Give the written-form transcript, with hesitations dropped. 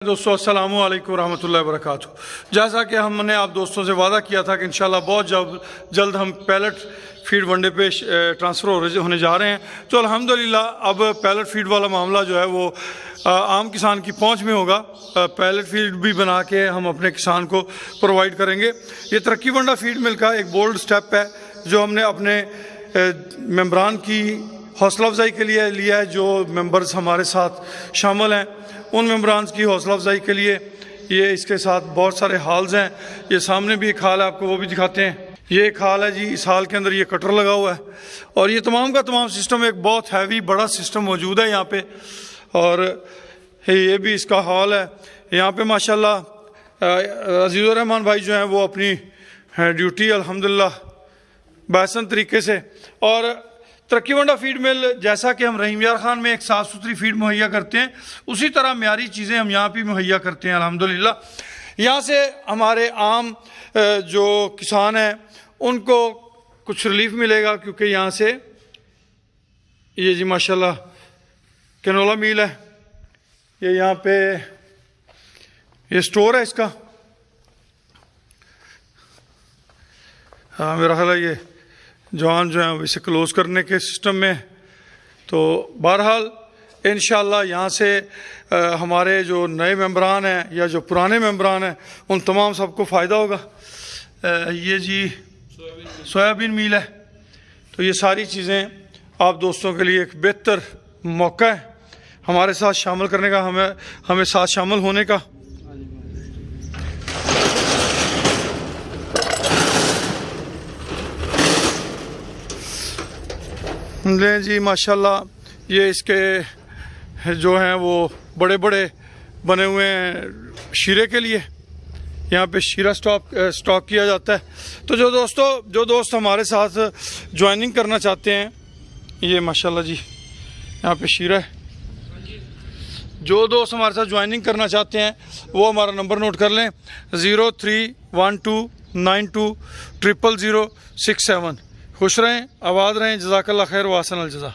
दोस्तों अस्सलामु अलैकुम रहमतुल्लाहि व बरकातुहू। जैसा कि हमने आप दोस्तों से वादा किया था कि इंशाल्लाह बहुत जल्द हम पैलेट फीड वनडे पे ट्रांसफ़र होने जा रहे हैं, तो अल्हम्दुलिल्लाह अब पैलेट फीड वाला मामला जो है वो आम किसान की पहुंच में होगा। पैलेट फीड भी बना के हम अपने किसान को प्रोवाइड करेंगे। ये तरक्की वंडा फीड मिल का एक बोल्ड स्टेप है जो हमने अपने मेम्बरान की हौसला अफजाई के लिए लिया है। जो मेंबर्स हमारे साथ शामिल हैं उन मेम्बरान की हौसला अफजाई के लिए ये इसके साथ बहुत सारे हाल्स हैं। ये सामने भी एक हाल है, आपको वो भी दिखाते हैं। ये एक हाल है जी, इस हाल के अंदर ये कटर लगा हुआ है और ये तमाम का तमाम सिस्टम, एक बहुत हैवी बड़ा सिस्टम मौजूद है यहाँ पे। और ये भी इसका हाल है। यहाँ पे माशाल्लाह अजीज़ुर रहमान भाई जो हैं वो अपनी ड्यूटी अल्हम्दुलिल्लाह बाहसन तरीके से, और तरक्की वंडा फीड मिल जैसा कि हम रहीम यार खान में एक साफ़ सुथरी फीड मुहैया करते हैं, उसी तरह म्यारी चीज़ें हम यहाँ पे मुहैया करते हैं अल्हम्दुलिल्लाह। यहाँ से हमारे आम जो किसान हैं उनको कुछ रिलीफ मिलेगा, क्योंकि यहाँ से ये जी माशाल्लाह कैनोला मील है, ये यहाँ पे ये स्टोर है इसका। हाँ मेरा ख्याल है ये जवान जो हैं इसे क्लोज़ करने के सिस्टम में। तो बहरहाल इंशाअल्लाह यहाँ से हमारे जो नए मेम्बरान हैं या जो पुराने मेम्बरान हैं उन तमाम सबको फ़ायदा होगा। ये जी सोयाबीन मील है। तो ये सारी चीज़ें आप दोस्तों के लिए एक बेहतर मौका है हमारे साथ शामिल करने का, हमें साथ शामिल होने का। लें जी माशाल्लाह ये इसके जो हैं वो बड़े बड़े बने हुए हैं शीरे के लिए। यहाँ पे शीरा स्टॉक किया जाता है। तो जो दोस्त हमारे साथ ज्वाइनिंग करना चाहते हैं, ये माशाल्लाह जी यहाँ पे शीरा है। जो दोस्त हमारे साथ ज्वाइनिंग करना चाहते हैं वो हमारा नंबर नोट कर लें 031292000067। खुश रहें, आबाद रहें, जज़ाकल्लाह खैर व अहसन अल जज़ा।